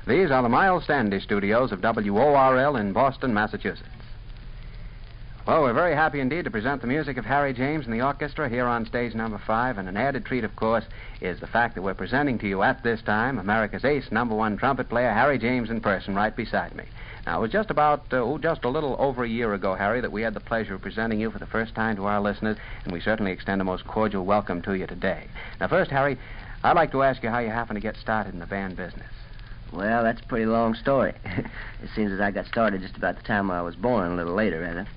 These are the Miles Standish studios of WORL in Boston, Massachusetts. Well, we're very happy indeed to present the music of Harry James and the orchestra here on stage number 5, and an added treat, of course, is the fact that we're presenting to you at this time America's ace #1 trumpet player, Harry James, in person right beside me. Now, it was just a little over a year ago, Harry, that we had the pleasure of presenting you for the first time to our listeners, and we certainly extend a most cordial welcome to you today. Now, first, Harry, I'd like to ask you how you happened to get started in the band business. Well, that's a pretty long story. It seems that I got started just about the time I was born, a little later, rather.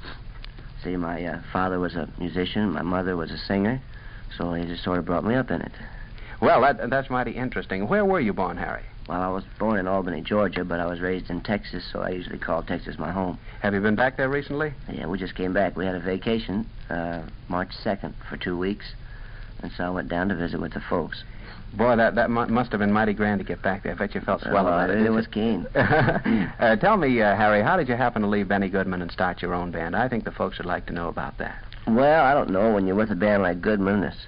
See, my father was a musician, my mother was a singer, so he just sort of brought me up in it. Well, that's mighty interesting. Where were you born, Harry? Well, I was born in Albany, Georgia, but I was raised in Texas, so I usually call Texas my home. Have you been back there recently? Yeah, we just came back. We had a vacation, March 2nd, for 2 weeks, and so I went down to visit with the folks. Boy, that must have been mighty grand to get back there. I bet you felt swell about it. It was keen. Tell me, Harry, how did you happen to leave Benny Goodman and start your own band? I think the folks would like to know about that. Well, I don't know. When you're with a band like Goodman, there's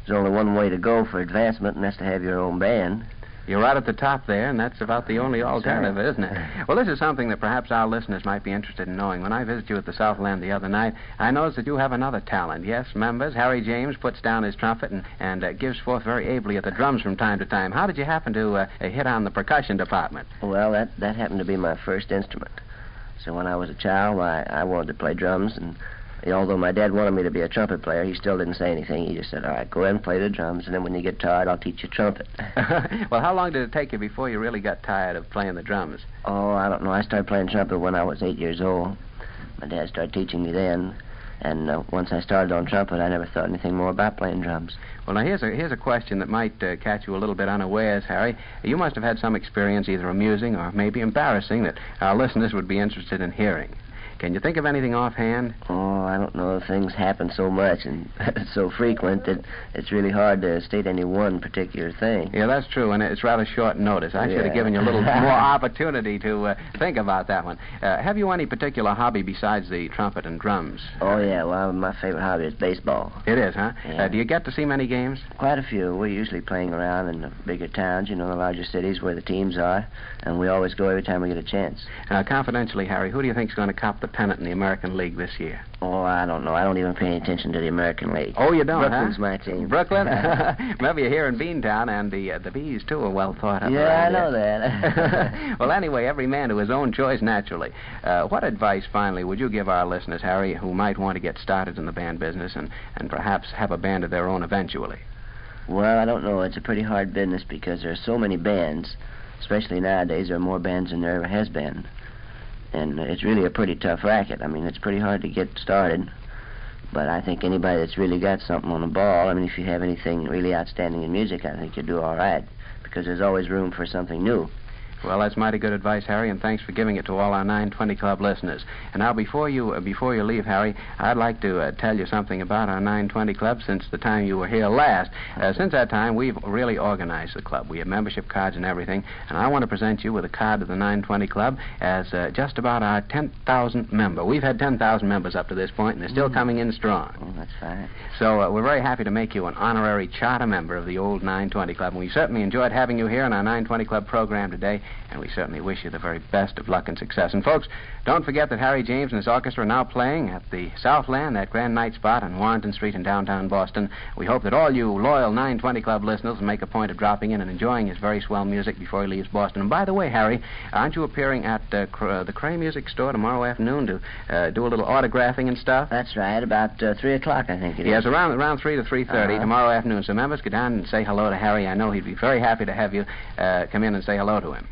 only one way to go for advancement, and that's to have your own band. You're right at the top there, and that's about the only alternative, isn't it? Well, this is something that perhaps our listeners might be interested in knowing. When I visited you at the Southland the other night, I noticed that you have another talent. Yes, members, Harry James puts down his trumpet and gives forth very ably at the drums from time to time. How did you happen to hit on the percussion department? Well, that happened to be my first instrument. So when I was a child, I wanted to play drums, and although my dad wanted me to be a trumpet player, he still didn't say anything. He just said, all right, go ahead and play the drums, and then when you get tired, I'll teach you trumpet. Well, how long did it take you before you really got tired of playing the drums? Oh, I don't know. I started playing trumpet when I was 8 years old. My dad started teaching me then, and once I started on trumpet, I never thought anything more about playing drums. Well, now, here's a question that might catch you a little bit unawares, Harry. You must have had some experience, either amusing or maybe embarrassing, that our listeners would be interested in hearing. Can you think of anything offhand? Oh, I don't know. Things happen so much and so frequent that it's really hard to state any one particular thing. Yeah, that's true, and it's rather short notice. I should have given you a little more opportunity to think about that one. Have you any particular hobby besides the trumpet and drums? Oh, yeah. Well, my favorite hobby is baseball. It is, huh? Yeah. Do you get to see many games? Quite a few. We're usually playing around in the bigger towns, the larger cities where the teams are, and we always go every time we get a chance. Confidentially, Harry, who do you think is going to cop the pennant in the American League this year? Oh, I don't know. I don't even pay any attention to the American League. Oh, you don't, Brooklyn's my team. Brooklyn? Maybe you're here in Beantown, and the Bees, too, are well thought of. Yeah, I know that. Well, anyway, every man to his own choice, naturally. What advice, finally, would you give our listeners, Harry, who might want to get started in the band business and perhaps have a band of their own eventually? Well, I don't know. It's a pretty hard business because there are so many bands. Especially nowadays, there are more bands than there ever has been. And it's really a pretty tough racket. I mean, it's pretty hard to get started. But I think anybody that's really got something on the ball, I mean, if you have anything really outstanding in music, I think you'll do all right. Because there's always room for something new. Well, that's mighty good advice, Harry, and thanks for giving it to all our 920 Club listeners. And now, before you leave, Harry, I'd like to tell you something about our 920 Club since the time you were here last. Since that time, we've really organized the club. We have membership cards and everything, and I want to present you with a card of the 920 Club as just about our 10,000th member. We've had 10,000 members up to this point, and they're still coming in strong. Oh, that's fine. So we're very happy to make you an honorary charter member of the old 920 Club, and we certainly enjoyed having you here on our 920 Club program today. And we certainly wish you the very best of luck and success. And, folks, don't forget that Harry James and his orchestra are now playing at the Southland, that grand night spot on Warrenton Street in downtown Boston. We hope that all you loyal 920 Club listeners will make a point of dropping in and enjoying his very swell music before he leaves Boston. And, by the way, Harry, aren't you appearing at the Cray Music Store tomorrow afternoon to do a little autographing and stuff? That's right. About 3 o'clock, I think it is. Yes, around 3 to 3:30 tomorrow afternoon. So, members, go down and say hello to Harry. I know he'd be very happy to have you come in and say hello to him.